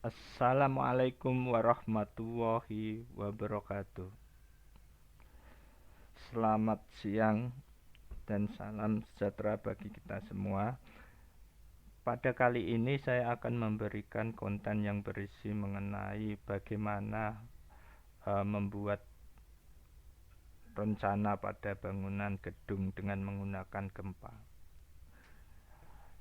Assalamualaikum warahmatullahi wabarakatuh. Selamat siang dan salam sejahtera bagi kita semua. Pada kali ini saya akan memberikan konten yang berisi mengenai bagaimana membuat rencana pada bangunan gedung dengan menggunakan gempa.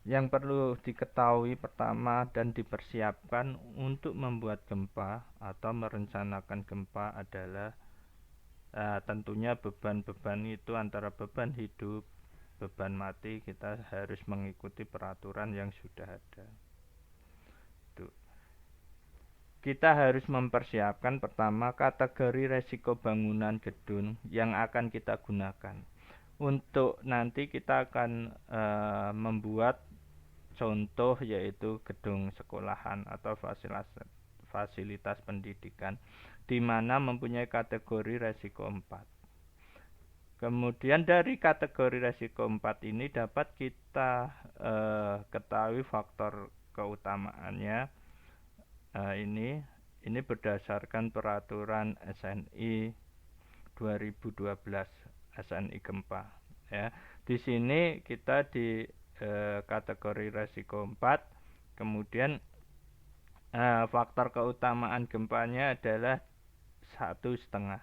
Yang perlu diketahui pertama dan dipersiapkan untuk membuat gempa atau merencanakan gempa adalah tentunya beban-beban itu antara beban hidup, beban mati, kita harus mengikuti peraturan yang sudah ada. Tuh. Kita harus mempersiapkan pertama kategori resiko bangunan gedung yang akan kita gunakan. Untuk nanti kita akan membuat contoh yaitu gedung sekolahan atau fasilitas pendidikan di mana mempunyai kategori resiko 4. Kemudian dari kategori resiko 4 ini dapat kita ketahui faktor keutamaannya. Ini berdasarkan peraturan SNI 2012 SNI gempa. Ya, di sini kita di kategori resiko 4. Kemudian faktor keutamaan gempanya adalah 1,5.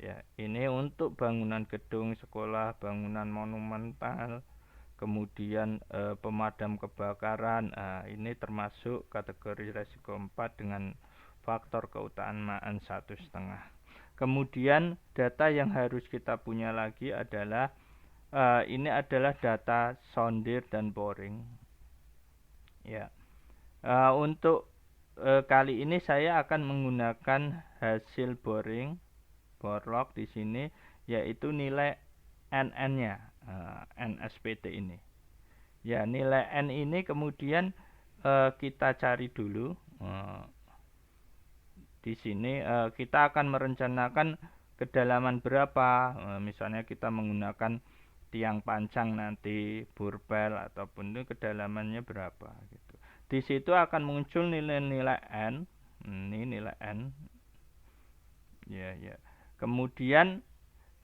Ya, ini untuk bangunan gedung sekolah, bangunan monumental, kemudian pemadam kebakaran. Ini termasuk kategori resiko 4 dengan faktor keutamaan 1,5. Kemudian data yang harus kita punya lagi adalah ini adalah data sondir dan boring. Ya, untuk kali ini saya akan menggunakan hasil boring borlog di sini, yaitu nilai NN-nya, NSPT ini. Ya, nilai N ini kemudian kita cari dulu. Di sini kita akan merencanakan kedalaman berapa. Misalnya kita menggunakan tiang panjang nanti, burbel ataupun itu kedalamannya berapa gitu. Di situ akan muncul nilai-nilai N. Ini nilai N. Ya. Kemudian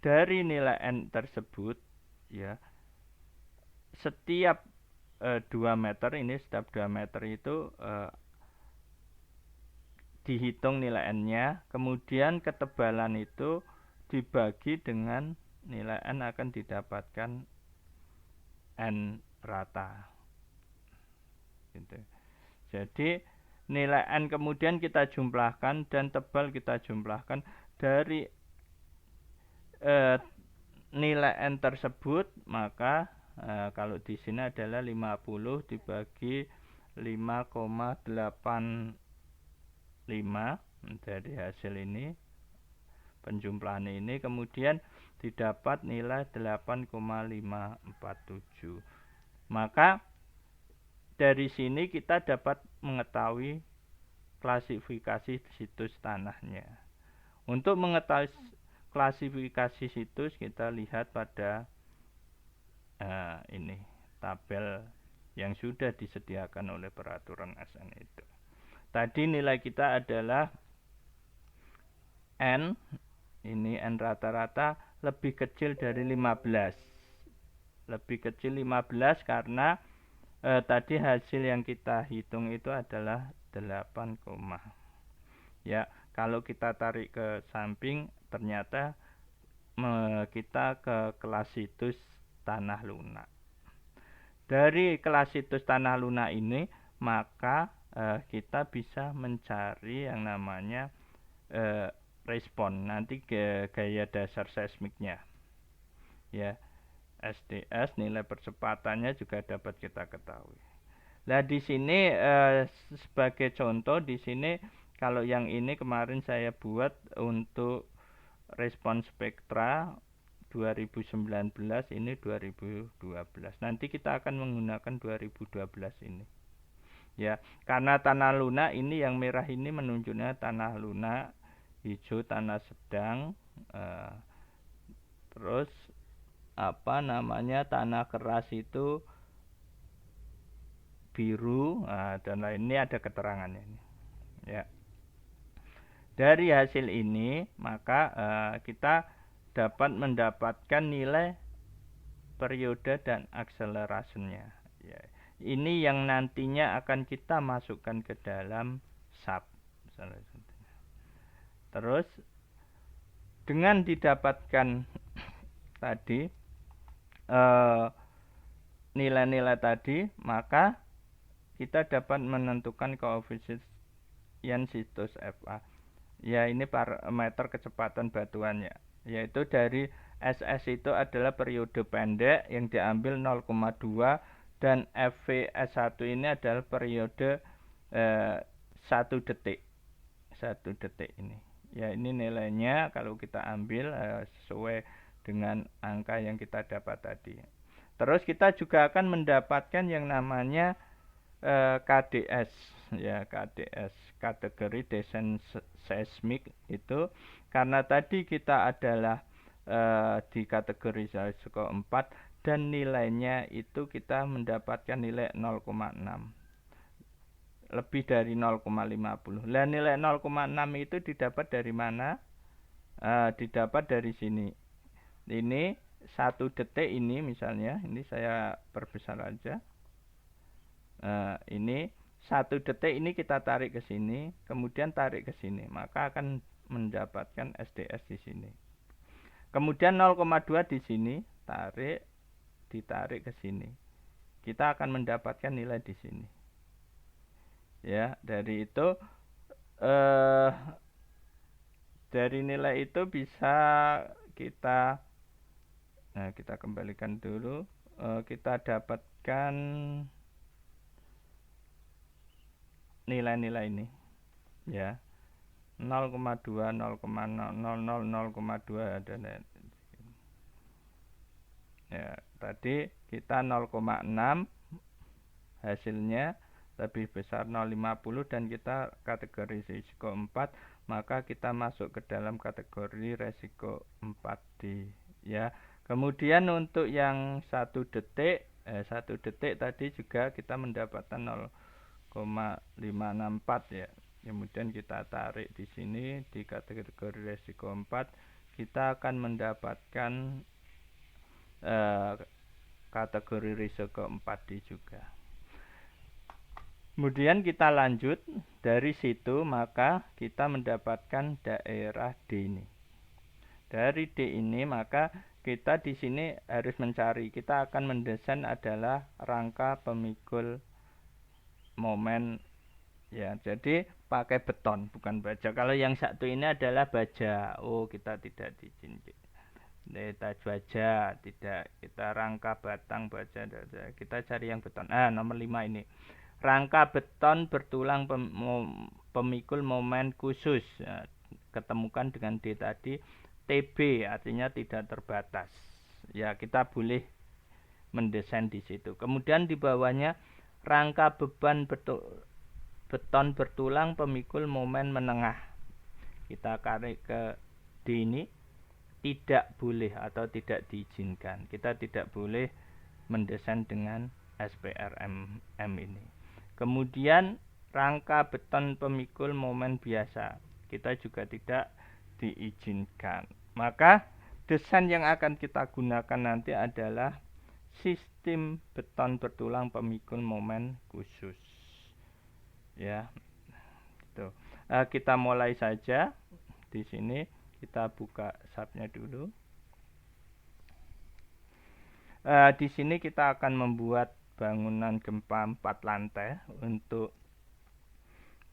dari nilai N tersebut, ya, setiap 2 meter ini, setiap 2 meter itu dihitung nilai N-nya, kemudian ketebalan itu dibagi dengan nilai N akan didapatkan N rata. Gitu. Jadi nilai N kemudian kita jumlahkan dan tebal kita jumlahkan dari nilai N tersebut, maka kalau di sini adalah 50 dibagi 5,85 dari hasil ini, penjumlahan ini, kemudian didapat nilai 8,547. Maka dari sini kita dapat mengetahui klasifikasi situs tanahnya. Untuk mengetahui klasifikasi situs, kita lihat pada ini tabel yang sudah disediakan oleh peraturan SN itu. Tadi nilai kita adalah N, ini N rata-rata lebih kecil dari 15. Lebih kecil 15 karena tadi hasil yang kita hitung itu adalah 8, ya, kalau kita tarik ke samping ternyata kita ke kelas situs tanah lunak. Dari kelas situs tanah lunak ini maka kita bisa mencari yang namanya respon nanti gaya dasar seismiknya, ya. SDS nilai percepatannya juga dapat kita ketahui. Nah, di sini sebagai contoh, di sini kalau yang ini kemarin saya buat untuk respon spektra 2019, ini 2012. Nanti kita akan menggunakan 2012 ini. Ya, karena tanah lunak ini yang merah ini menunjuknya tanah lunak, hijau tanah sedang, terus tanah keras itu biru, dan lain. Ini ada keterangannya ini. Ya. Dari hasil ini maka kita dapat mendapatkan nilai periode dan akselerasinya. Ya. Ini yang nantinya akan kita masukkan ke dalam SAP. Terus dengan didapatkan tadi nilai-nilai tadi, maka kita dapat menentukan koefisien sinus FA. Ya, ini parameter kecepatan batuannya, yaitu dari SS itu adalah periode pendek yang diambil 0,2 dan FVS1 ini adalah periode 1 detik. 1 detik ini. Ya, ini nilainya kalau kita ambil sesuai dengan angka yang kita dapat tadi. Terus kita juga akan mendapatkan yang namanya KDS, ya, KDS, kategori descent seismik itu, karena tadi kita adalah di kategori risiko 4 dan nilainya itu kita mendapatkan nilai 0,6. Lebih dari 0,50. Lah nilai 0,6 itu didapat dari mana? Didapat dari sini. Ini 1 detik ini misalnya, ini saya perbesar aja. Ini 1 detik ini kita tarik ke sini, kemudian tarik ke sini, maka akan mendapatkan SDS di sini. Kemudian 0,2 di sini, ditarik ke sini. Kita akan mendapatkan nilai di sini. Ya, dari itu dari nilai itu bisa kita kembalikan dulu, kita dapatkan nilai-nilai ini, ya, 0,2, 0,00, 0,2 dan ya, tadi kita 0,6 hasilnya lebih besar 0,50 dan kita kategori risiko 4, maka kita masuk ke dalam kategori risiko 4D, ya. Kemudian untuk yang 1 detik 1 detik tadi juga kita mendapatkan 0,564, ya. Kemudian kita tarik di sini di kategori risiko 4, kita akan mendapatkan kategori risiko 4D juga. Kemudian kita lanjut dari situ, maka kita mendapatkan daerah D ini. Dari D ini maka kita di sini harus mencari, kita akan mendesain adalah rangka pemikul momen, ya. Jadi pakai beton bukan baja. Kalau yang satu ini adalah baja, kita tidak diizinkan. Kita baja, tidak, kita rangka batang baja, kita cari yang beton. Nomor 5 ini. Rangka beton bertulang pemikul momen khusus, ya, ketemukan dengan D tadi. TB artinya tidak terbatas, ya, kita boleh mendesain di situ. Kemudian di bawahnya rangka beban beton bertulang pemikul momen menengah, kita tarik ke D ini. Tidak boleh atau tidak diizinkan, kita tidak boleh mendesain dengan SPRM ini. Kemudian rangka beton pemikul momen biasa, kita juga tidak diizinkan. Maka desain yang akan kita gunakan nanti adalah sistem beton bertulang pemikul momen khusus, ya. Gitu. Kita mulai saja. Di sini kita buka SAP-nya dulu. Di sini kita akan membuat bangunan gempa 4 lantai untuk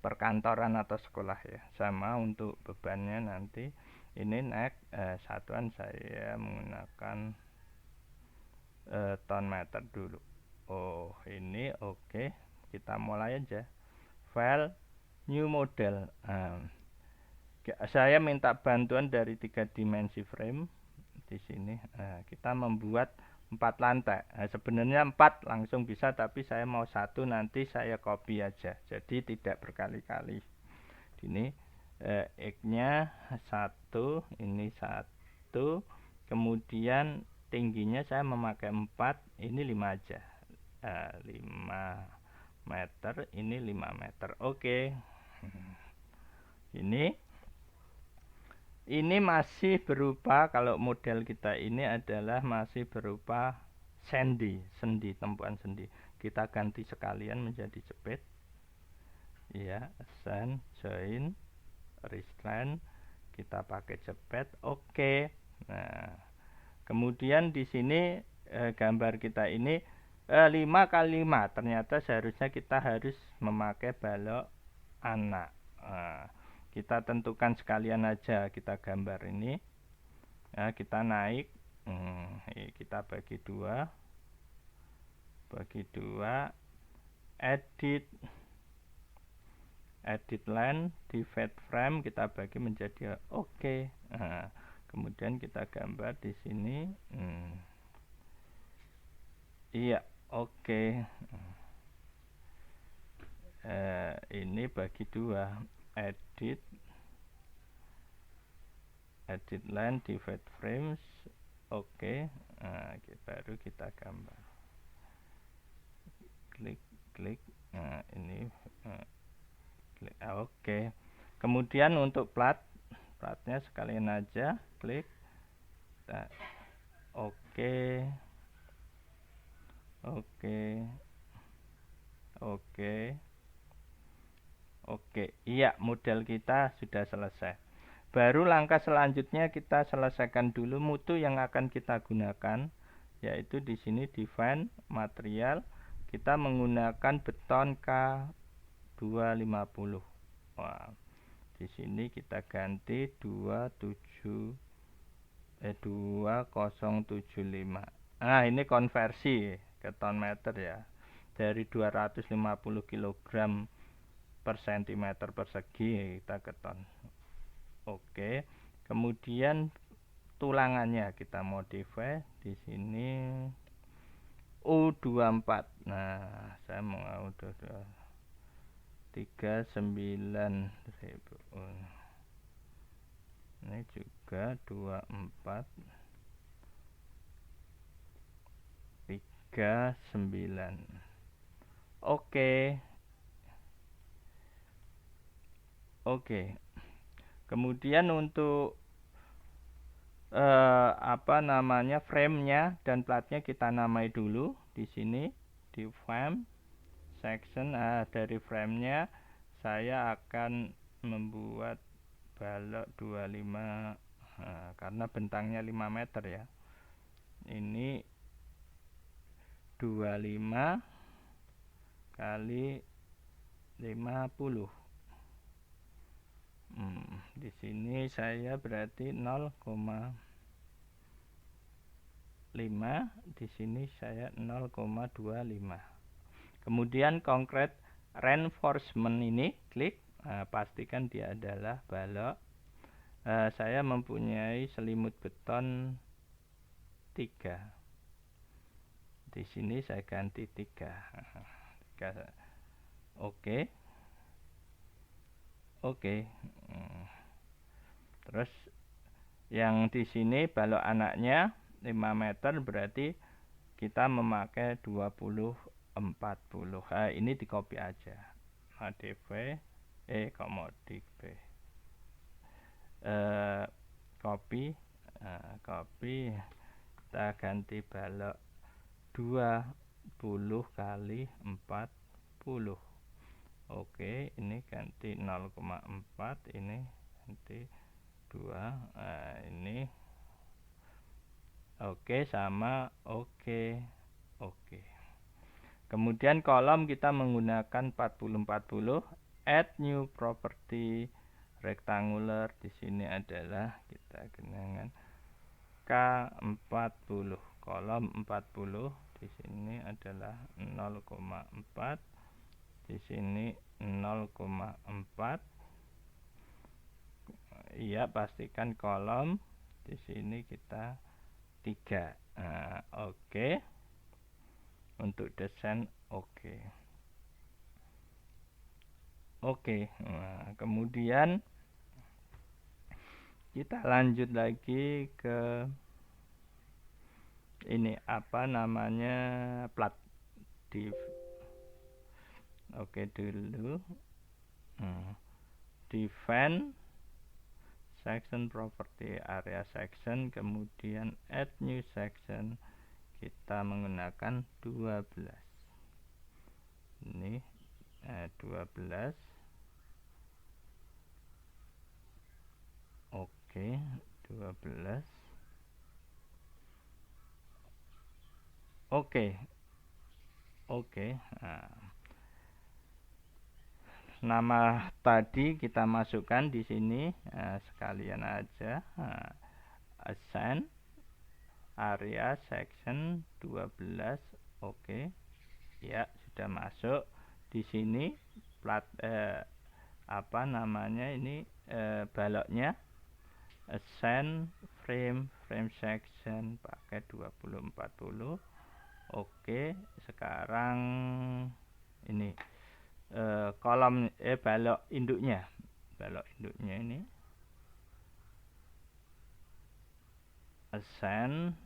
perkantoran atau sekolah, ya. Sama untuk bebannya nanti. Ini naik satuan saya menggunakan ton meter dulu. Ini oke. Kita mulai aja. File, new model. Saya minta bantuan dari 3 dimensi frame di sini. Kita membuat 4 lantai. Sebenarnya 4 langsung bisa, tapi saya mau 1, nanti saya copy aja. Jadi tidak berkali-kali. Ini X-nya 1, ini 1. Kemudian tingginya saya memakai 4, ini 5 aja. 5. meter, ini 5 meter. Oke. Ini masih berupa, kalau model kita ini adalah masih berupa sendi, tempuan sendi. Kita ganti sekalian menjadi jepit. Ya, sand, join, restrain, kita pakai jepit. Oke. Nah, kemudian di sini gambar kita ini 5 kali 5. Ternyata seharusnya kita harus memakai balok anak. Nah, kita tentukan sekalian aja, kita gambar ini. Nah, kita naik, kita bagi dua, edit line, divide frame, kita bagi menjadi oke. Nah, kemudian kita gambar di sini. Iya, oke. Ini bagi dua, edit line, divide frames, oke. Nah, baru kita gambar, klik. Nah, ini klik. Oke. Kemudian untuk platnya sekalian aja, klik. Nah, oke. Iya, model kita sudah selesai. Baru langkah selanjutnya kita selesaikan dulu mutu yang akan kita gunakan, yaitu di sini define material. Kita menggunakan beton K250. Wah, di sini kita ganti 2075. Nah, ini konversi ke ton meter ya. Dari 250 kg per cm persegi kita ke ton. Oke. Kemudian tulangannya kita modify di sini U24. Nah, saya mau U24 39.000. Ini juga 24 39. Oke. Kemudian untuk frame-nya dan platnya kita namai dulu di sini di frame section. Dari frame-nya saya akan membuat balok 25, karena bentangnya 5 meter ya. Ini 25 kali 50. Di sini saya berarti 0,5, di sini saya 0,25. Kemudian concrete reinforcement ini klik, pastikan dia adalah balok. Saya mempunyai selimut beton 3. Di sini saya ganti 3. Oke. Terus yang di sini balok anaknya 5 meter, berarti kita memakai 20 40. Ini di copy aja. ADV modif copy, kita ganti balok 20 kali 40. Oke, ini ganti 0,4, ini ganti 2. Ini oke, sama oke. Kemudian kolom kita menggunakan 40-40. Add new property rectangular. Di sini adalah kita gunakan K40, kolom 40. Di sini adalah 0,4. Di sini 0,4. Iya, pastikan kolom di sini kita 3. Oke. Untuk desain oke. Nah, kemudian kita lanjut lagi ke ini plat Oke dulu. Define section property area section, kemudian add new section, kita menggunakan 12. Ini 12. Oke 12. Oke. Nama tadi kita masukkan di sini, sekalian aja. Assign area section 12. Oke. Ya, sudah masuk di sini plat apa namanya ini baloknya assign frame section pakai 2040. Oke, sekarang ini kolom balok induknya ini assign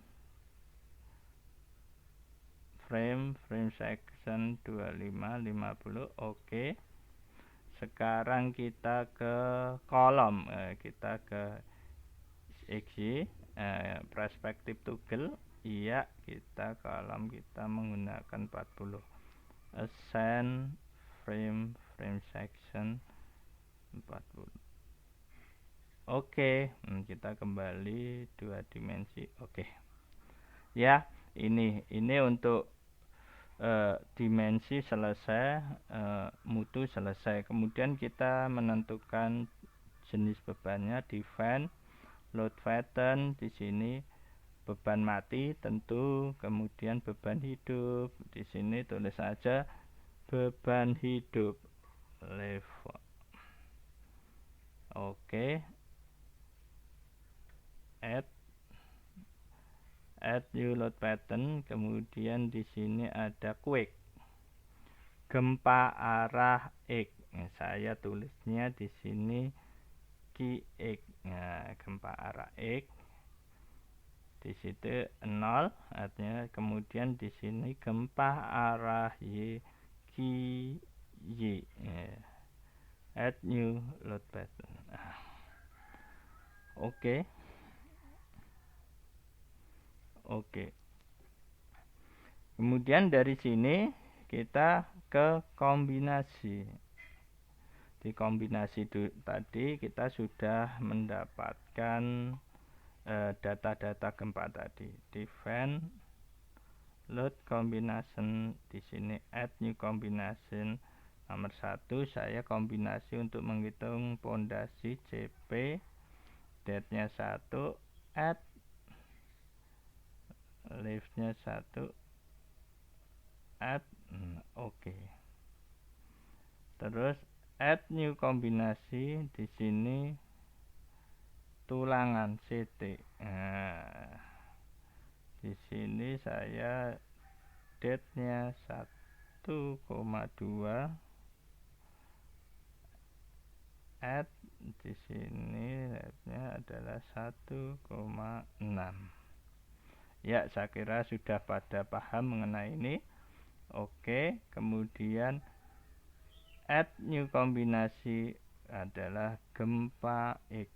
frame section 2550. Oke, sekarang kita ke kolom, kita ke XY perspektif toggle. Iya, kita kolom kita menggunakan 40. Assign frame section 40. Oke, kita kembali 2 dimensi. Oke. Ya, ini untuk dimensi selesai, mutu selesai. Kemudian kita menentukan jenis bebannya, define load pattern. Di sini beban mati tentu, kemudian beban hidup. Di sini tulis saja beban hidup level. Oke. Add new load pattern, kemudian di sini ada quake, gempa arah X. Saya tulisnya di sini QX. Gempa arah X. Di situ 0 artinya, kemudian di sini gempa arah Y QY. Add new load pattern. Oke. Kemudian dari sini kita ke kombinasi. Di kombinasi tadi kita sudah mendapatkan data-data gempa tadi. Define load combination. Di sini add new combination. Nomor 1 saya kombinasi untuk menghitung pondasi CP. Date-nya 1, add lift-nya 1, add. Oke. Terus add new kombinasi, di sini tulangan CT. Di sini saya date-nya 1,2, add. Di sini date-nya adalah 1,6. Ya, saya kira sudah pada paham mengenai ini. Oke, kemudian add new kombinasi adalah gempa X.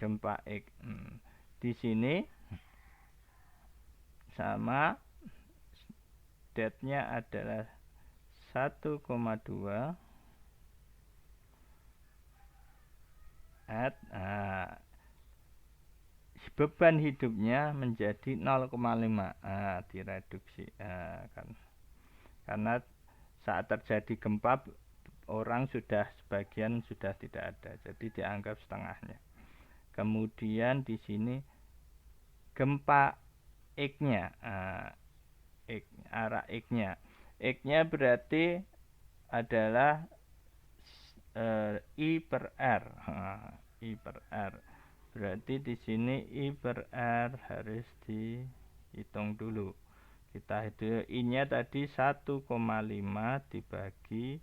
Gempa X. Di sini sama, date-nya adalah 1,2, add. Beban hidupnya menjadi 0,5. Direduksi karena saat terjadi gempa orang sebagian sudah tidak ada, jadi dianggap setengahnya. Kemudian di sini gempa X-nya, arah X-nya. X-nya berarti adalah I per R. I per R. Berarti di sini I per R harus dihitung dulu. Kita hitung I-nya tadi 1,5 dibagi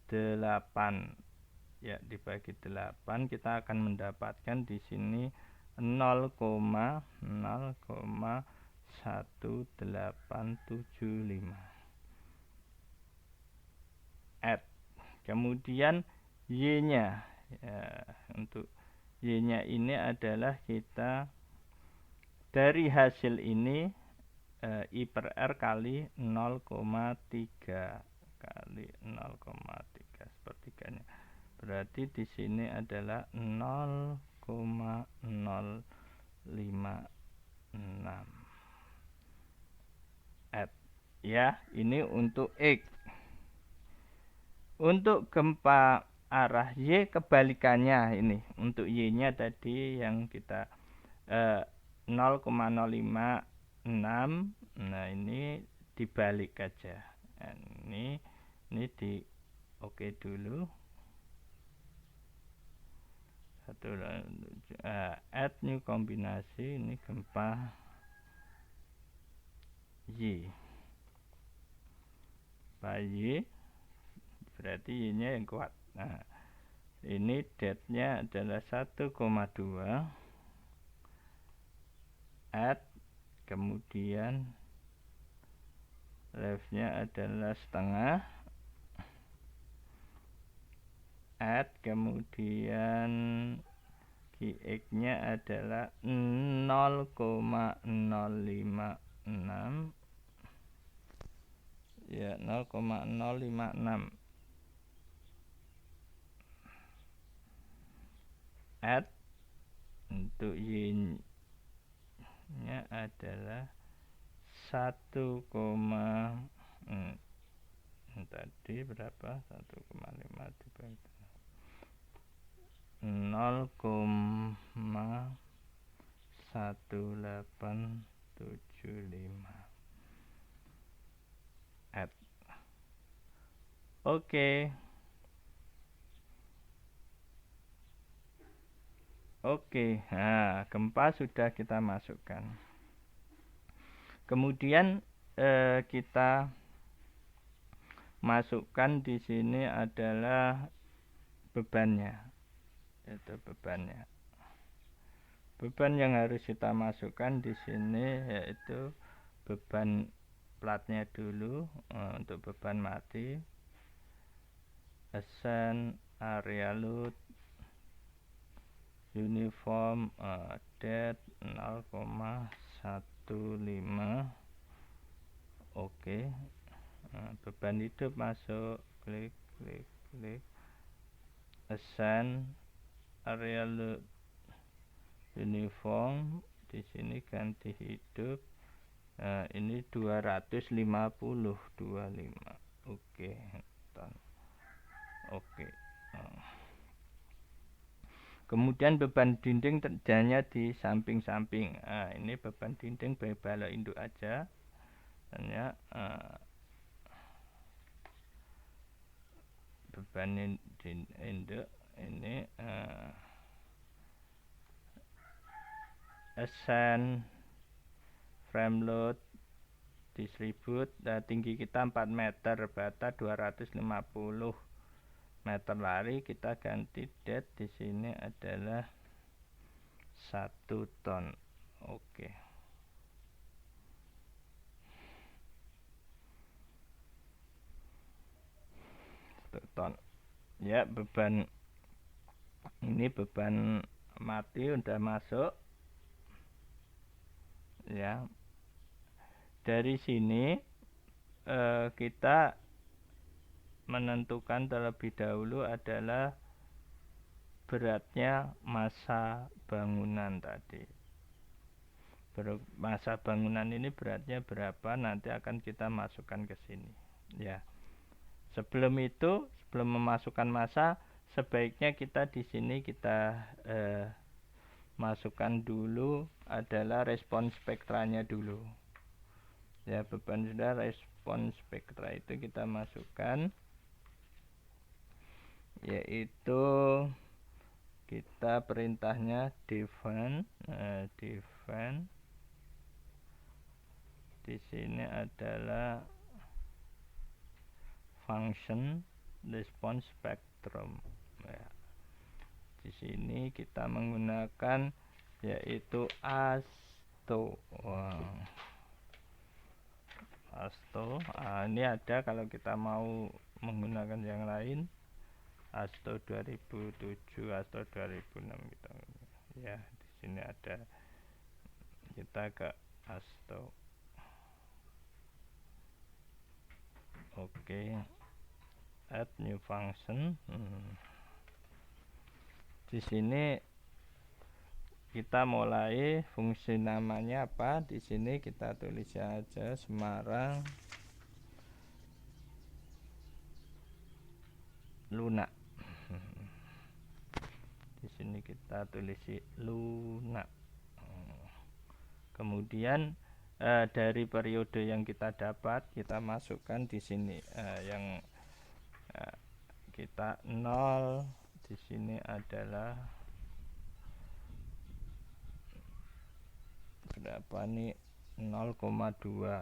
8. Ya, dibagi 8 kita akan mendapatkan di sini 0,0,1875 add. Kemudian Y-nya ya, untuk Y-nya ini adalah kita dari hasil ini I per R kali 0,3 kali 0,3 sepertiganya. Berarti di sini adalah 0,056 add. Ya, ini untuk X. Untuk gempa arah Y kebalikannya ini. Untuk Y-nya tadi yang kita 0,056. Nah, ini dibalik aja. Nah, ini di oke dulu. Add new kombinasi, ini gempa Y. Y berarti Y-nya yang kuat. Nah, ini depth-nya adalah 1,2 add, kemudian left-nya adalah setengah add, kemudian QX-nya adalah 0,056 ya, 0,056 add. Untuk Y-nya adalah 1, tadi berapa? 1,5 dibagi 0,1875 add. Oke. Nah, gempa sudah kita masukkan. Kemudian kita masukkan di sini adalah bebannya. Itu bebannya. Beban yang harus kita masukkan di sini yaitu beban platnya dulu. Untuk beban mati, ascent, area load, uniform, depth 0,15. Oke. Beban hidup masuk, klik, ascend, area load, uniform, di sini ganti hidup. Ini 250, 25. Ton. Kemudian beban dinding terjadinya di samping-samping. Ini beban dinding balok induk aja. Hanya beban induk ini ascend, frame load, distribute. Tinggi kita 4 meter, bata 250 meter lari. Kita ganti depth di sini adalah 1 ton. Oke. 1 ton. Ya, beban ini beban mati udah masuk. Ya. Dari sini kita menentukan terlebih dahulu adalah beratnya massa bangunan tadi. Massa bangunan ini beratnya berapa, nanti akan kita masukkan ke sini. Ya. Sebelum itu, sebelum memasukkan massa, sebaiknya kita di sini kita masukkan dulu adalah respons spektranya dulu. Ya, beban sudah, respons spektra itu kita masukkan, yaitu kita perintahnya define. Define di sini adalah function response spectrum. Ya. Di sini kita menggunakan yaitu asto. Asto, ini ada kalau kita mau menggunakan yang lain, Asto 2007, Asto 2006 gitu. Ya, di sini ada, kita ke Asto. Oke. Add new function. Di sini kita mulai fungsi namanya apa? Di sini kita tulis aja Semarang Luna. Di sini kita tulis Luna. Kemudian dari periode yang kita dapat kita masukkan di sini yang kita 0. Di sini adalah berapa nih? 0,2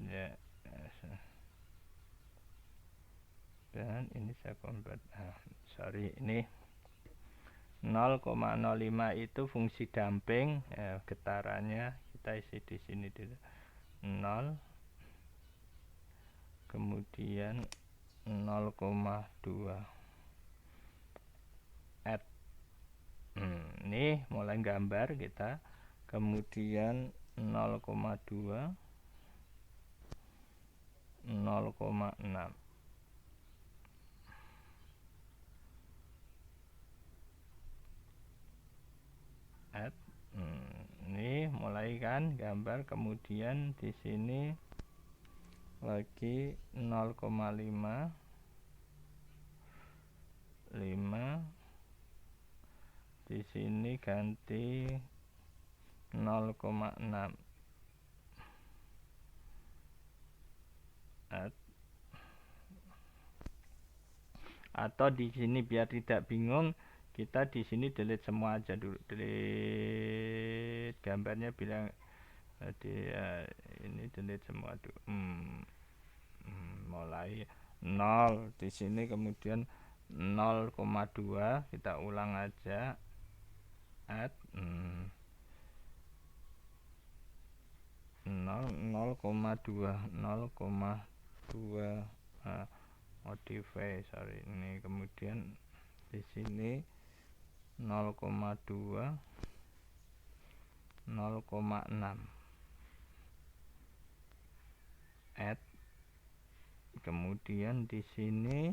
ya. Dan ini saya convert, sorry, ini 0,05 itu fungsi damping, getarannya kita isi di sini dulu 0, kemudian 0,2 add. Ini mulai gambar kita, kemudian 0,2 0,6 add. Ini mulai kan gambar, kemudian di sini lagi 0,5 di sini ganti 0,6 add. Atau di sini biar tidak bingung, kita di sini delete semua aja dulu, delete gambarnya, bilang ini delete semua dulu. Mulai 0 di sini, kemudian 0,2 kita ulang aja, add 0,2 modify, sorry, ini kemudian di sini 0,2 0,6 add, kemudian di sini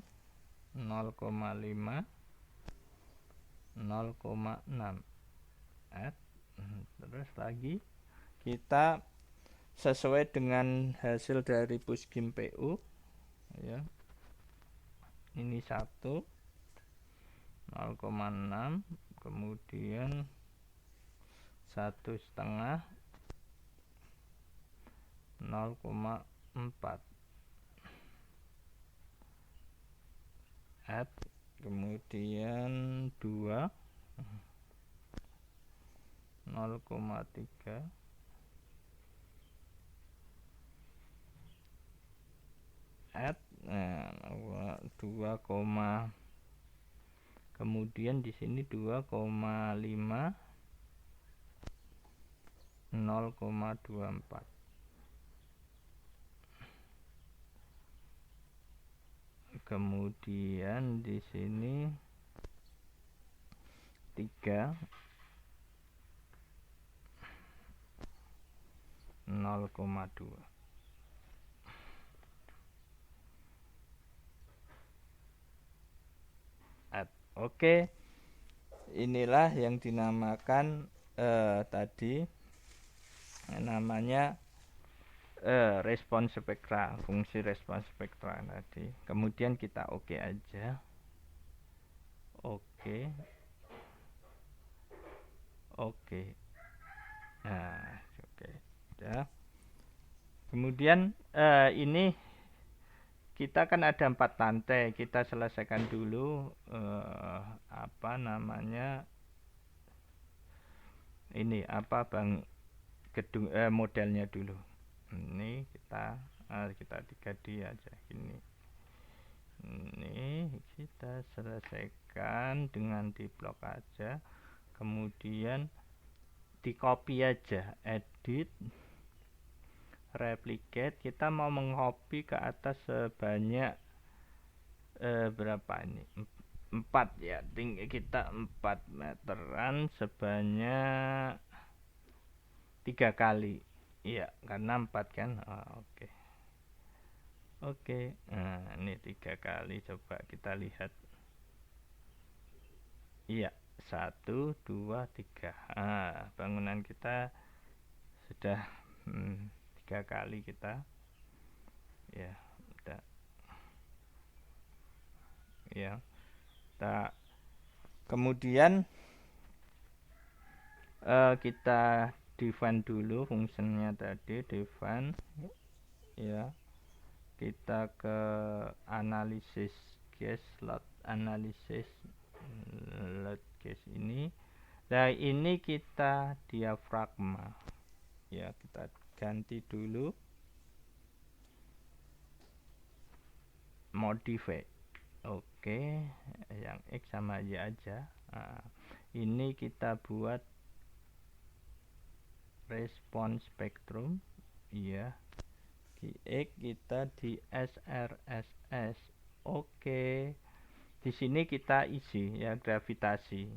0,5 0,6 add. Terus lagi kita sesuai dengan hasil dari Puskim PU ya, ini 1 0,6, kemudian 1,5 0,4 add, kemudian 2 0,3 add, 2, kemudian di sini 2,5 0,24 kemudian di sini 3 0,2 add. Oke, inilah yang dinamakan tadi namanya respons spektra, fungsi respons spektra tadi. Kemudian kita oke aja, oke. Nah, oke ya. Kemudian ini kita kan ada 4 lantai, kita selesaikan dulu apa namanya ini, apa bang, gedung modelnya dulu. Ini kita kita 3D aja ini kita selesaikan dengan di blok aja, kemudian di copy aja, edit, replicate. Kita mau mengcopy ke atas sebanyak berapa ini, 4 ya, tinggi kita 4 meteran sebanyak 3 kali, iya karena 4 kan. Oke. Nah ini 3 kali, coba kita lihat. Iya, 1, 2, 3. Bangunan kita sudah 3 kali kita ya udah ya. Kemudian kita define dulu fungsinya tadi, define ya. Kita ke analisis case, load analisis, load case ini. Nah ini kita diafragma ya, kita ganti dulu modify. Oke, yang X sama Y aja. Ini kita buat response spectrum ya. X kita di SRSS. Oke. Di sini kita isi ya gravitasi.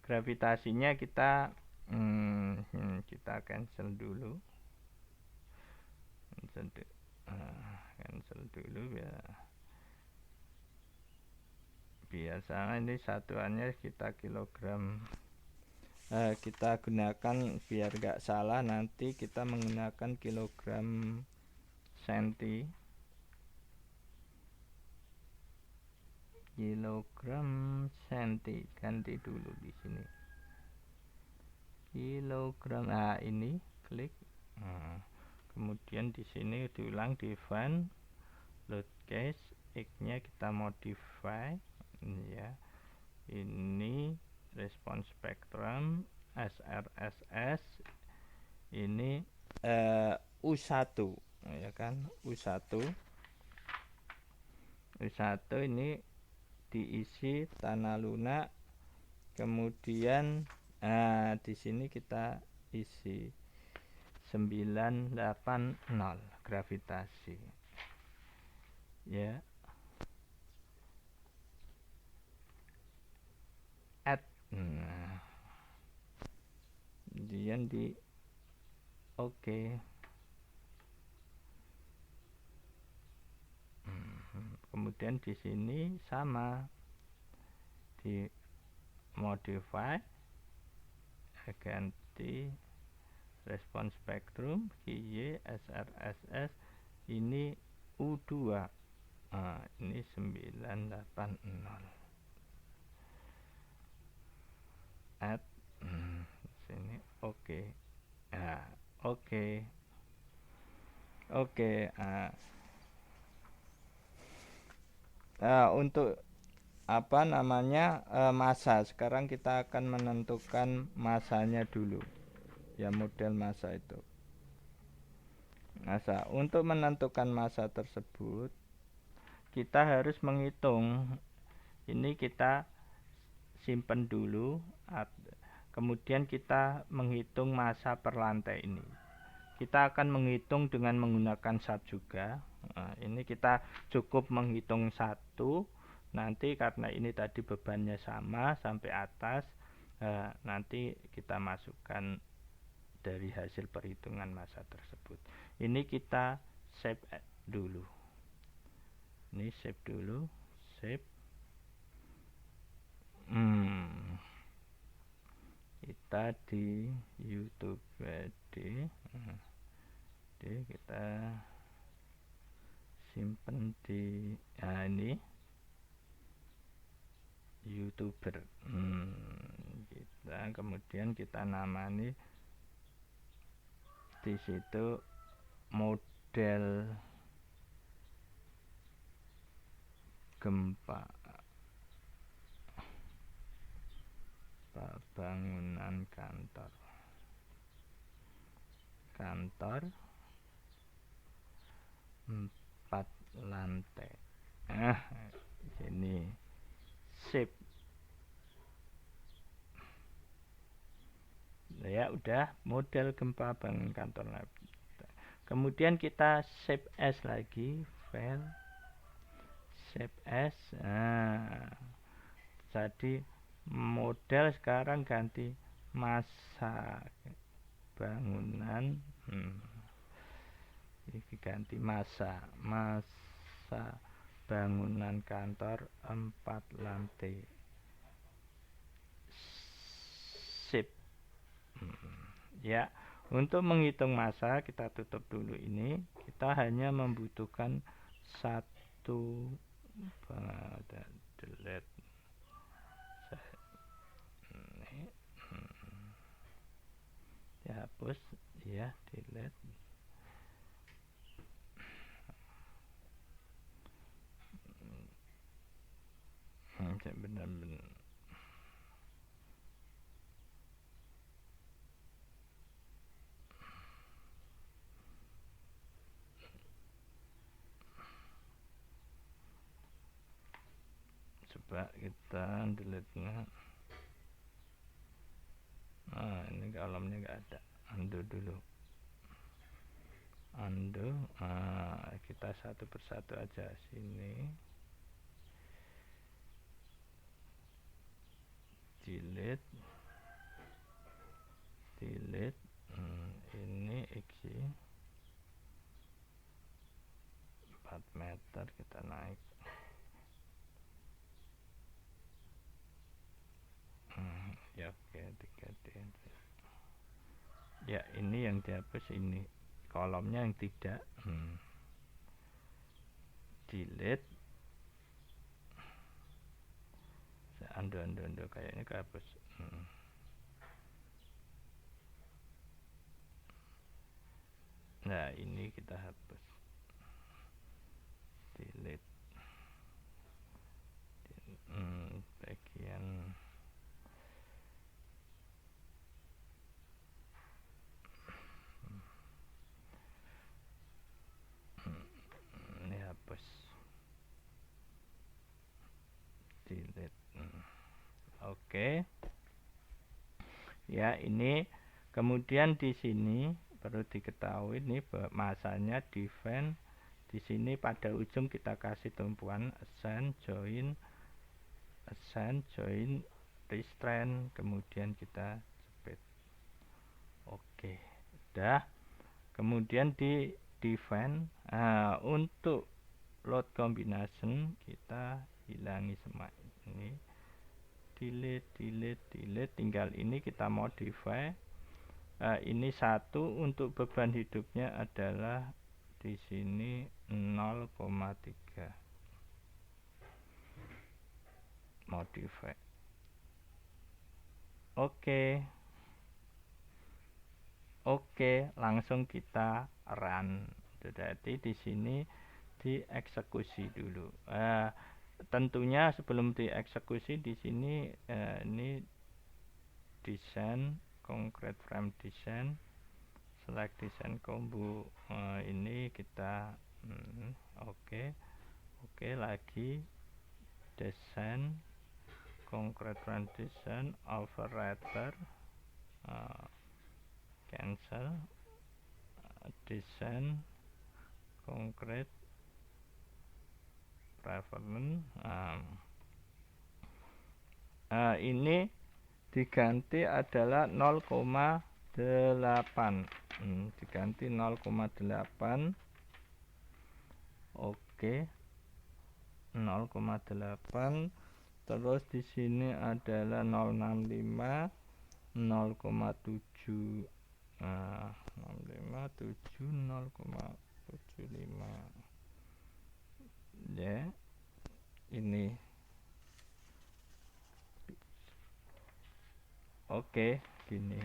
Gravitasinya kita cancel dulu. Cancel dulu ya. Biasanya ini satuannya kita kilogram. Kita gunakan biar gak salah, nanti kita menggunakan kilogram senti, ganti dulu di sini kilogram. Ini klik. Kemudian di sini diulang define load case, X nya kita modify ya. Ini response spectrum SRSS, ini U1 ya kan, U1 ini diisi tanah lunak. Kemudian di sini kita isi 980 gravitasi ya. Add, kemudian di oke. Kemudian di sini sama, di modify, ganti response spectrum GY SRSS, ini U2, ini 980. Add sini oke. Oke. Untuk apa namanya massa, sekarang kita akan menentukan massanya dulu ya, model massa itu. Massa, untuk menentukan massa tersebut kita harus menghitung. Ini kita simpan dulu, kemudian kita menghitung massa per lantai ini. Kita akan menghitung dengan menggunakan SAT juga. Ini kita cukup menghitung 1. Nanti karena ini tadi bebannya sama sampai atas, nanti kita masukkan dari hasil perhitungan massa tersebut. Ini kita save dulu. Ini save dulu, save. Kita di YouTube kita simpen di ini YouTuber. Kita kemudian kita namani di situ model gempa bangunan kantor 4 lantai. Ini sip. Ya udah, model gempa bangun kantor. Kemudian kita save as lagi, file save as. Jadi model sekarang ganti masa bangunan. Ini ganti masa bangunan kantor 4 lantai. Sip. Ya, untuk menghitung masa kita tutup dulu ini. Kita hanya membutuhkan satu delete. Dihapus ya, delete. Benar-benar coba kita delete-nya. Ini kolomnya nggak ada. Undo dulu, undo. Kita satu persatu aja. Sini delete, ini isi 4 meter, kita naik. Ya oke, 3D. Ya, ini yang dihapus, ini kolomnya yang tidak. Delete. Undo kayaknya kehapus. Nah, ini kita hapus. Delete. Bagian ini hapus. Delete. Oke. Ya, ini kemudian di sini perlu diketahui nih masanya define. Di sini pada ujung kita kasih tumpuan assign, join, restrain, kemudian kita jepit. Oke, udah. Kemudian di define, untuk load combination kita hilangi semua ini. Delete, tinggal ini kita modify. Ini 1 untuk beban hidupnya adalah di sini 0,3. Modify. Oke, langsung kita run. Jadi di sini dieksekusi dulu. Tentunya sebelum dieksekusi di sini ini desain concrete frame design, select design combo. Ini kita oke lagi desain concrete frame design overrater, cancel, desain concrete preference. Ini diganti adalah 0,8. Diganti 0,8. Oke, 0,8. Terus di sini adalah 065, 0,7. 0,57, 0,75. Ya, ini oke, gini.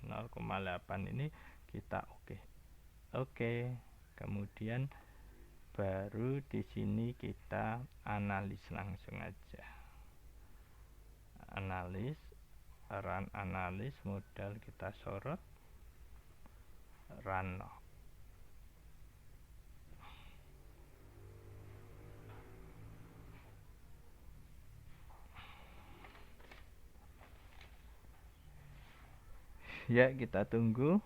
0,8 ini kita oke. Kemudian baru di sini kita analis langsung aja. Run analis, modal kita sorot, run. Ya, kita tunggu.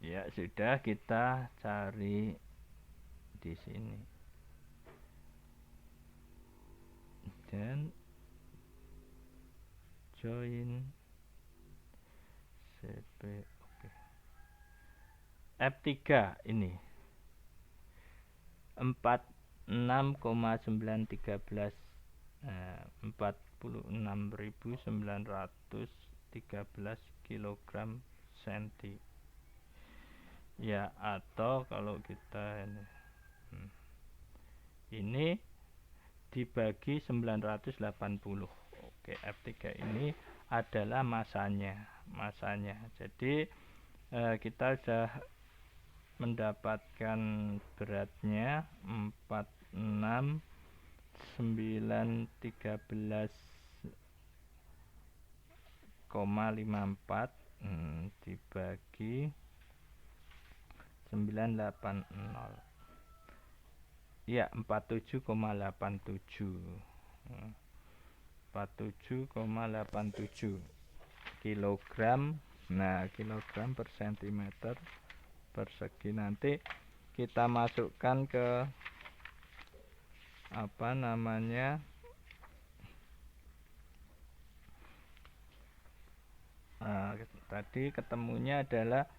Ya, sudah, kita cari di sini. Dan join CP. Oke. F3 ini 46,913 46.913 kilogram senti. Ya, atau kalau kita ini dibagi 980. Oke, F3 ini adalah masanya. Jadi kita sudah mendapatkan beratnya 46.913,54 dibagi 980. Ya, 47,87 kilogram. Nah, kilogram per sentimeter persegi. Nanti kita masukkan ke apa namanya, tadi ketemunya adalah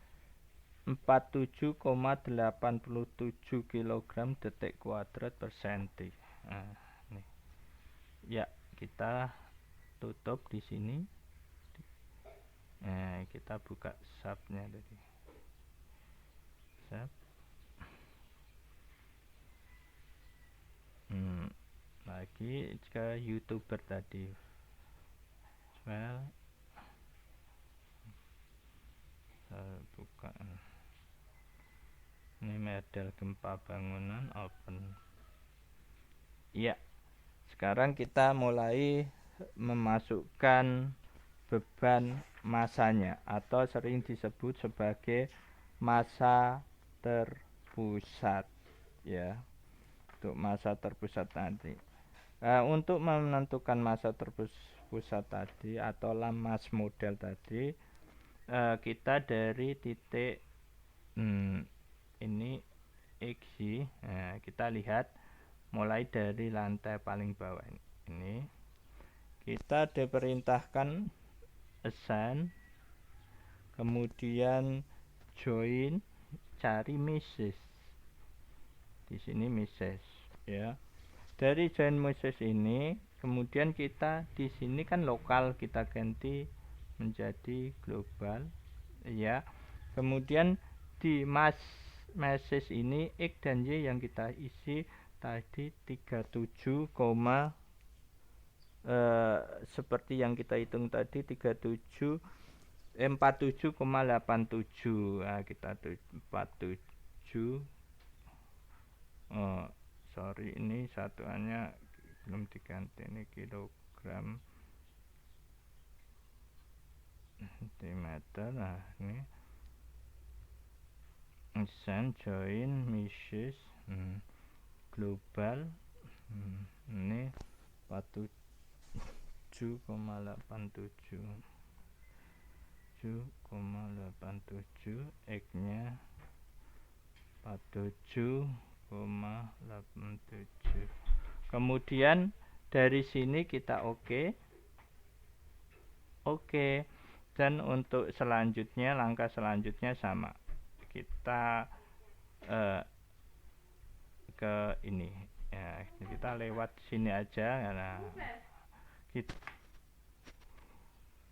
47,87 kg detik kuadrat per senti. Nih. Ya, kita tutup di sini. Kita buka subnya tadi. Sub. Lagi ke YouTuber tadi. Well, buka. Ini model gempa bangunan open. Iya. Sekarang kita mulai memasukkan beban masanya atau sering disebut sebagai massa terpusat, ya. Untuk massa terpusat nanti. Untuk menentukan massa terpusat tadi atau mass model tadi, kita dari titik ini X, kita lihat mulai dari lantai paling bawah ini kita diperintahkan assign, kemudian join, cari misses. Di sini misses, ya. Dari join misses ini kemudian kita di sini kan lokal, kita ganti menjadi global, ya. Kemudian di message ini X dan Y yang kita isi tadi 37, seperti yang kita hitung tadi 47,87. Nah, kita 47. Sorry, ini satuannya belum diganti, ini kilogram centimeter. Nah, ini assign join misses global, ini 47,87 X nya 47,87. Kemudian dari sini kita oke. Dan untuk selanjutnya, langkah selanjutnya sama, kita ke ini, ya, kita lewat sini aja. Nah,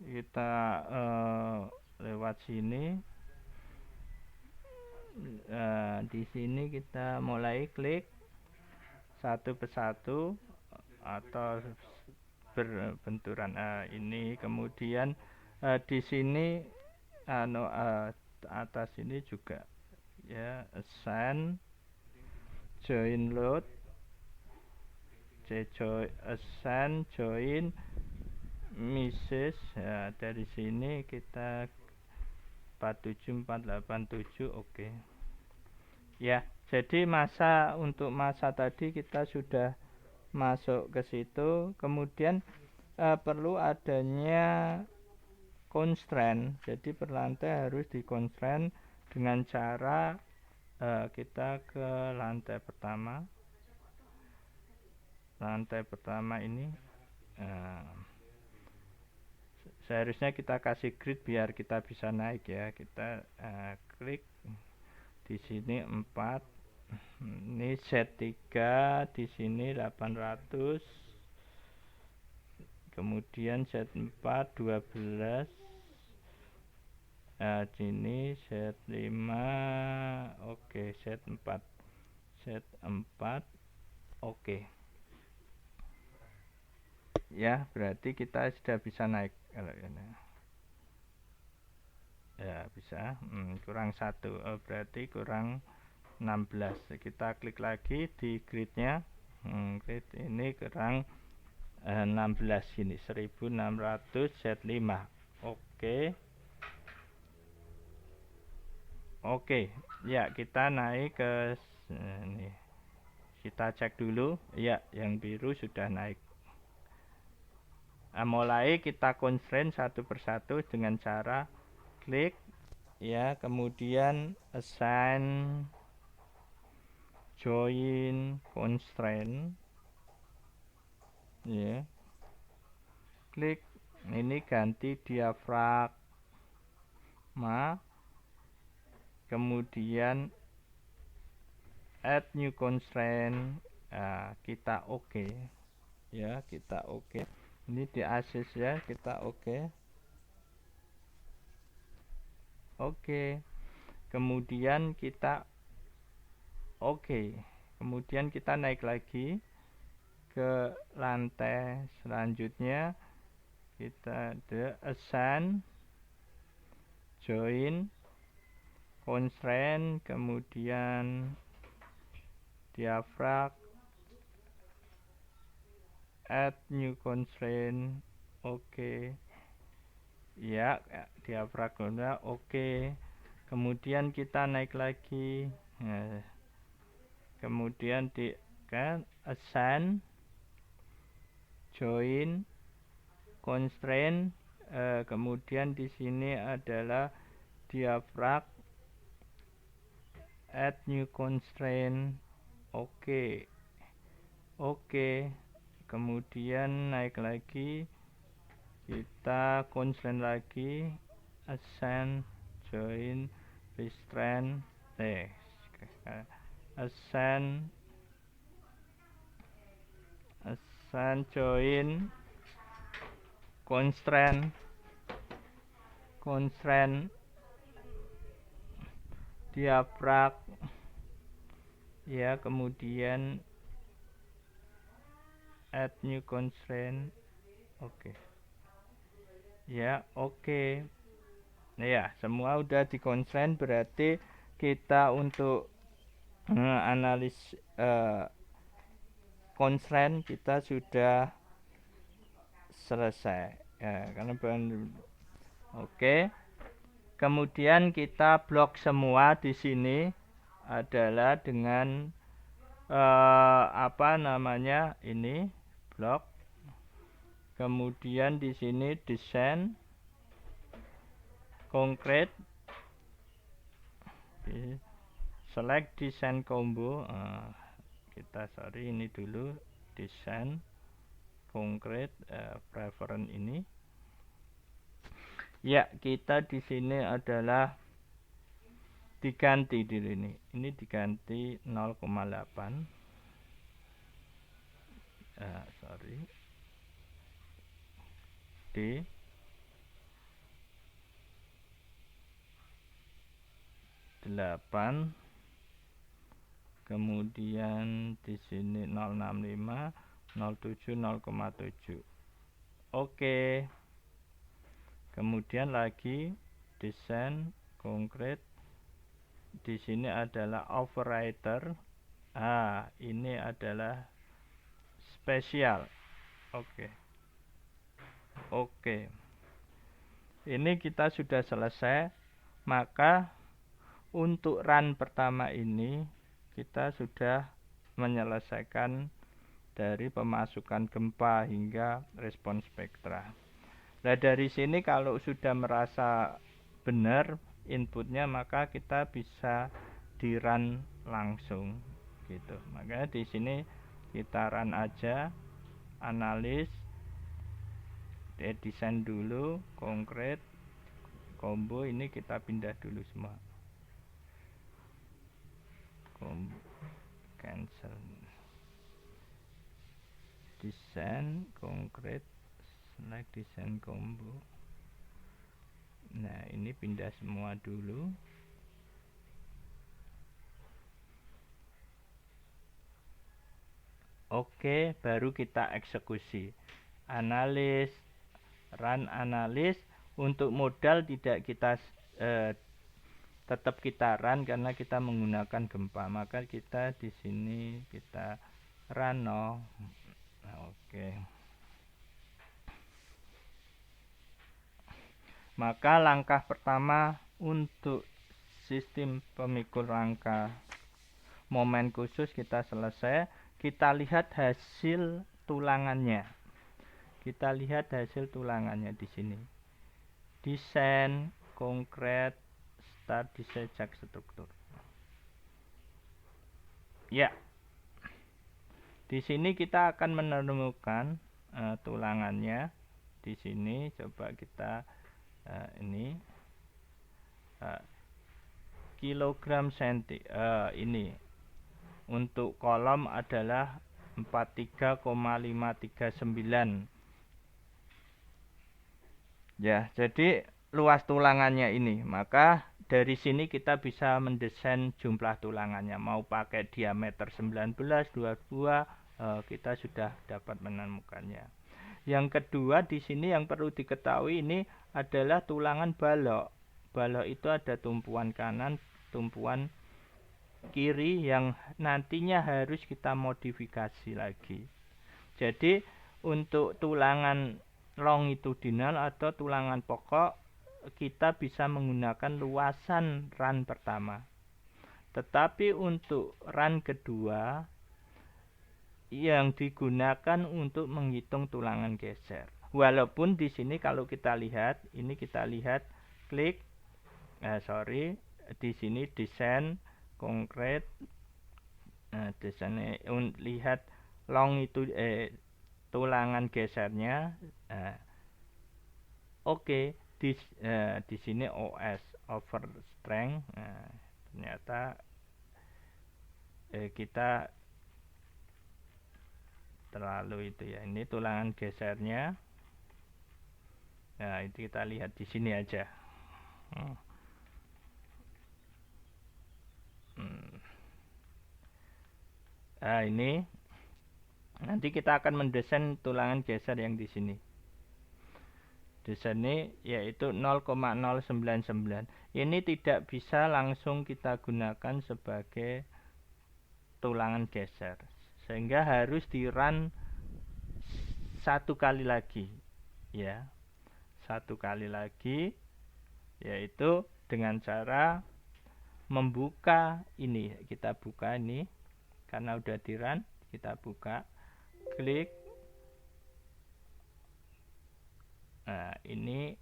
kita lewat sini. Di sini kita mulai klik satu persatu atau berbenturan. Ini kemudian di sini atas ini juga, ya, assign join load, assign join misses. Ya, dari sini kita 47487. oke. Ya, jadi untuk massa tadi kita sudah masuk ke situ. Kemudian perlu adanya constraint, jadi per lantai harus di constraint dengan cara kita ke lantai pertama ini seharusnya kita kasih grid biar kita bisa naik ya. Kita klik di sini 4, ini Z3, di sini 800, kemudian Z4 12, sini Z5, oke, Z4 oke. Ya, berarti kita sudah bisa naik kalau ini. Ya, bisa. Kurang 1. Berarti kurang 16. Kita klik lagi di gridnya. Grid ini kurang 16 ini 1600 Z5. Oke. Oke. Ya, kita naik ke ini. Kita cek dulu. Ya, yang biru sudah naik. Mulai kita constraint satu persatu dengan cara klik ya, kemudian assign, join, constraint ya, klik ini ganti diafragma, kemudian add new constraint, kita oke ya, kita oke. Ini di assist ya, kita oke. Oke. Kemudian kita kemudian kita naik lagi ke lantai selanjutnya. Kita assign, join, constraint, kemudian diafrag, add new constraint, oke. Ya, diafragma oke. Kemudian kita naik lagi. Nah, kemudian di assign, join, constraint, kemudian di sini adalah diafrag, add new constraint, oke. Kemudian naik lagi, kita constraint lagi, assign, join, restraint, assign, join, constraint, diafrag ya, kemudian add new constraint, oke. Ya, oke. Ya, semua udah di constraint, berarti kita untuk analis constraint kita sudah selesai ya, karena oke. Kemudian kita blok semua di sini adalah dengan apa namanya ini blok. Kemudian di sini desain concrete, select desain combo. Kita ini dulu desain concrete preference ini. Ya, kita di sini adalah diganti dulu ini. Ini diganti 0,8. D 8, kemudian di sini 065, 07, 0,7. Oke. Kemudian lagi desain konkret. Di sini adalah operator. Ini adalah spesial. Oke. Ini kita sudah selesai. Maka untuk run pertama ini kita sudah menyelesaikan dari pemasukan gempa hingga respon spektra. Nah, dari sini kalau sudah merasa benar inputnya, maka kita bisa di run langsung gitu. Makanya di sini kita run aja, analis, desain dulu, konkret, combo ini kita pindah dulu semua. Combo, cancel. Desain, konkret, select desain combo. Nah, ini pindah semua dulu. Oke, baru kita eksekusi. Analis, run analis. Untuk modal tidak kita tetap kita run karena kita menggunakan gempa. Maka kita di sini kita run no. Nah, oke. Maka langkah pertama untuk sistem pemikul rangka momen khusus kita selesai. Kita lihat hasil tulangannya. Kita lihat hasil tulangannya di sini. Desain, konkret, start desain jak struktur. Ya. Di sini kita akan menemukan tulangannya. Di sini coba kita ini kilogram senti. Ini untuk kolom adalah 43,539. Ya, jadi luas tulangannya ini. Maka dari sini kita bisa mendesain jumlah tulangannya. Mau pakai diameter 19, 22, kita sudah dapat menemukannya. Yang kedua di sini yang perlu diketahui ini adalah tulangan balok. Balok itu ada tumpuan kanan, tumpuan kiri yang nantinya harus kita modifikasi lagi. Jadi untuk tulangan longitudinal atau tulangan pokok kita bisa menggunakan luasan run pertama. Tetapi untuk run kedua yang digunakan untuk menghitung tulangan geser. Walaupun di sini kalau kita lihat, ini kita lihat klik di sini desain konkret. Desainnya lihat longitude tulangan gesernya. Oke, di sini OS over strength. Ternyata kita terlalu itu ya. Ini tulangan gesernya. Nah, itu kita lihat di sini aja. Nah, ini nanti kita akan mendesain tulangan geser yang di sini. Desain ini yaitu 0,099. Ini tidak bisa langsung kita gunakan sebagai tulangan geser, sehingga harus di run satu kali lagi, ya, satu kali lagi, yaitu dengan cara membuka ini. Kita buka ini karena udah di run, kita buka, klik. Nah, ini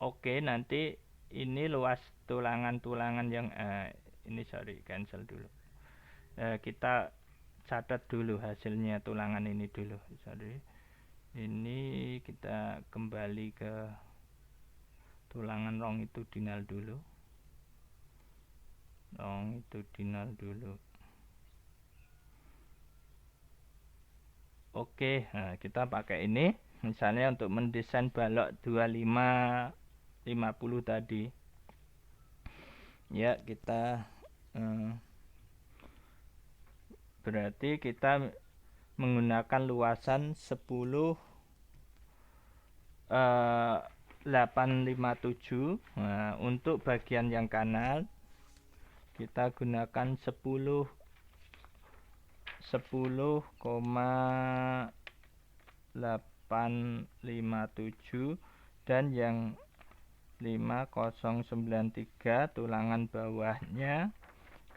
oke, nanti ini luas tulangan-tulangan yang ini cancel dulu. Kita catat dulu hasilnya tulangan ini dulu. Ini kita kembali ke tulangan longitudinal dulu. Oke, nah kita pakai ini. Misalnya untuk mendesain balok 2550 tadi. Ya, kita berarti kita menggunakan luasan 10,857. Nah, untuk bagian yang kanan kita gunakan 10,857 dan yang 5093 tulangan bawahnya.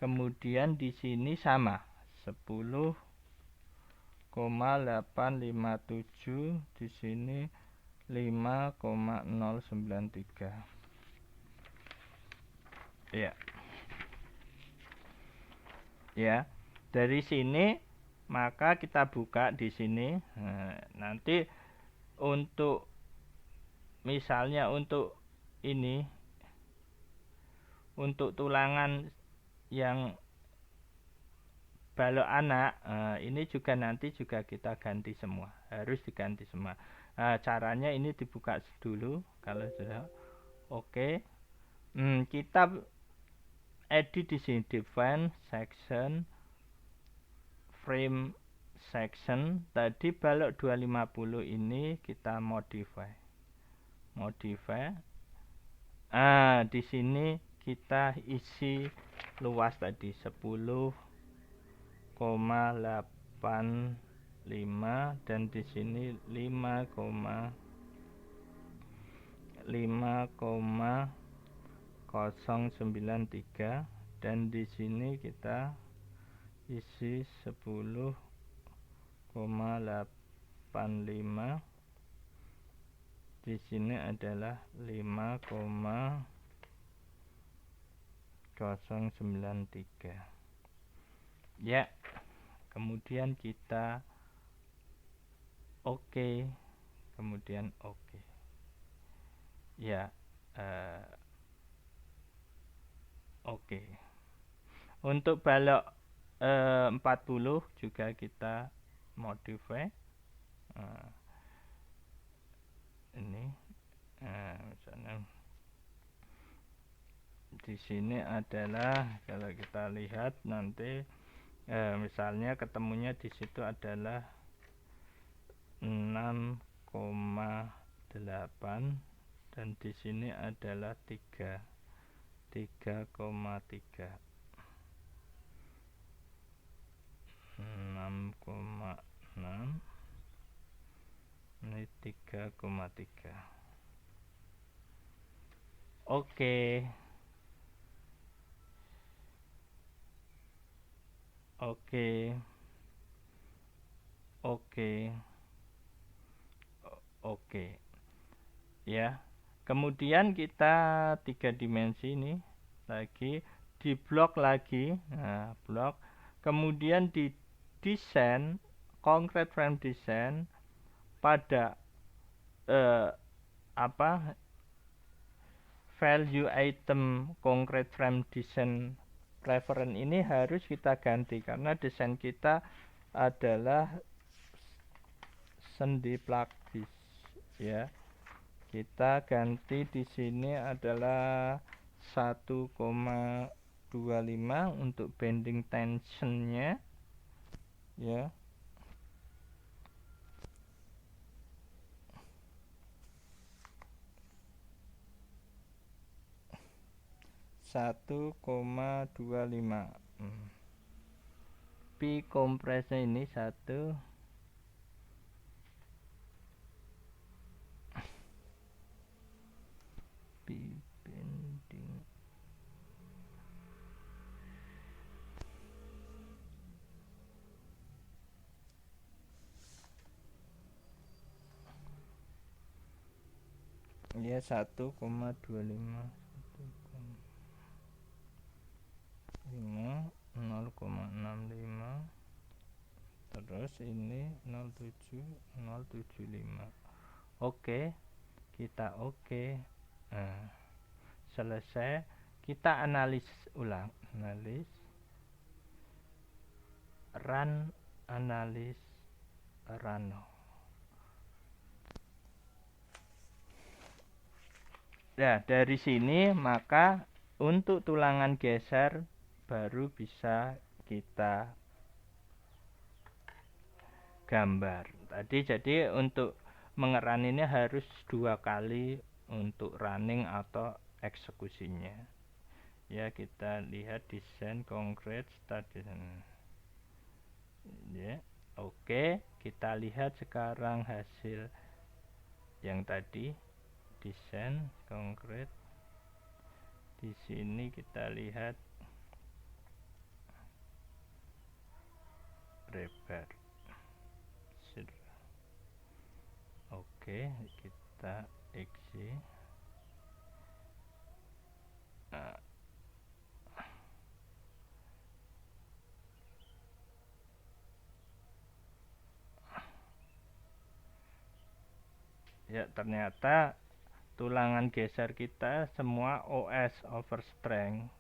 Kemudian di sini sama 10,857 5,857, di sini 5,093. Ya. Ya. Dari sini maka kita buka di sini. Nah, nanti untuk misalnya untuk ini, untuk tulangan yang balok anak, ini juga nanti juga kita ganti semua, harus diganti semua. Caranya ini dibuka dulu kalau sudah oke. Kita edit di sini, define section, frame section. Tadi balok 250 ini kita modify. Di sini kita isi luas tadi 10,85 dan di sini 5,093 dan di sini kita isi 10,85. Di sini adalah 5,093. Ya, kemudian kita oke, kemudian oke. Ya, oke. Untuk balok 40 juga kita modify. Ini misalnya di sini adalah kalau kita lihat nanti misalnya ketemunya di situ adalah 6,8 dan di sini adalah 3,3. 6,6 ini 3,3. Oke. Ya, kemudian kita 3 dimensi ini lagi di blok lagi. Nah, blok, kemudian di desain concrete frame design pada value item concrete frame design reference ini harus kita ganti karena desain kita adalah sendi plakis, ya. Kita ganti di sini adalah 1,25 untuk bending tensionnya, ya. 1,25. Pi kompresnya ini 1. Pi bending. Ya 1,25. 0,65 terus ini 0,7075. Oke, kita oke. Selesai, kita analisis ulang, run analis run. Nah, dari sini maka untuk tulangan geser baru bisa kita gambar. Tadi jadi untuk mengeran ini harus 2 kali untuk running atau eksekusinya. Ya, kita lihat desain konkret start design. Ya, oke, kita lihat sekarang hasil yang tadi desain konkret. Di sini kita lihat repair. Oke, kita isi. Nah, ya ternyata tulangan geser kita semua OS over strength.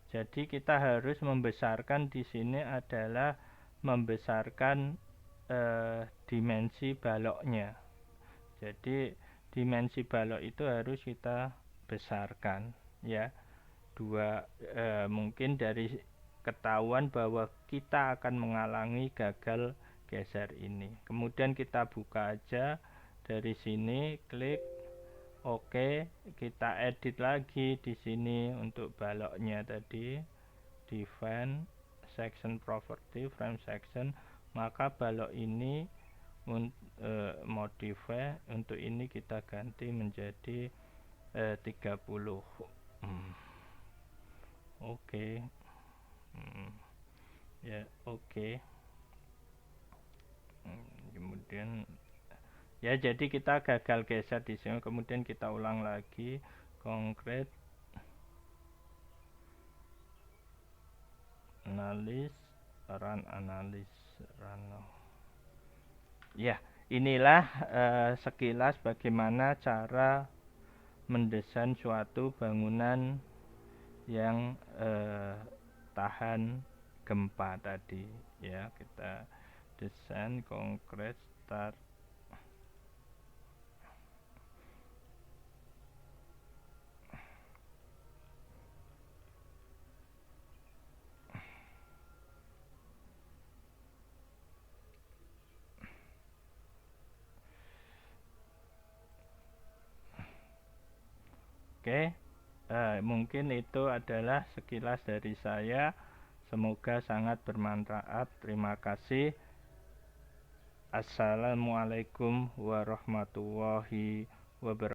Jadi kita harus membesarkan di sini adalah membesarkan dimensi baloknya. Jadi dimensi balok itu harus kita besarkan ya. Mungkin dari ketahuan bahwa kita akan mengalami gagal geser ini. Kemudian kita buka aja dari sini, klik oke, kita edit lagi di sini untuk baloknya tadi, define section property frame section, maka balok ini modify untuk ini kita ganti menjadi 30. Oke. Ya, oke. Kemudian ya, jadi kita gagal geser di sini, kemudian kita ulang lagi concrete analis run. Ya, inilah sekilas bagaimana cara mendesain suatu bangunan yang tahan gempa tadi ya. Kita desain concrete start. Oke, mungkin itu adalah sekilas dari saya. Semoga sangat bermanfaat. Terima kasih. Assalamualaikum warahmatullahi wabarakatuh.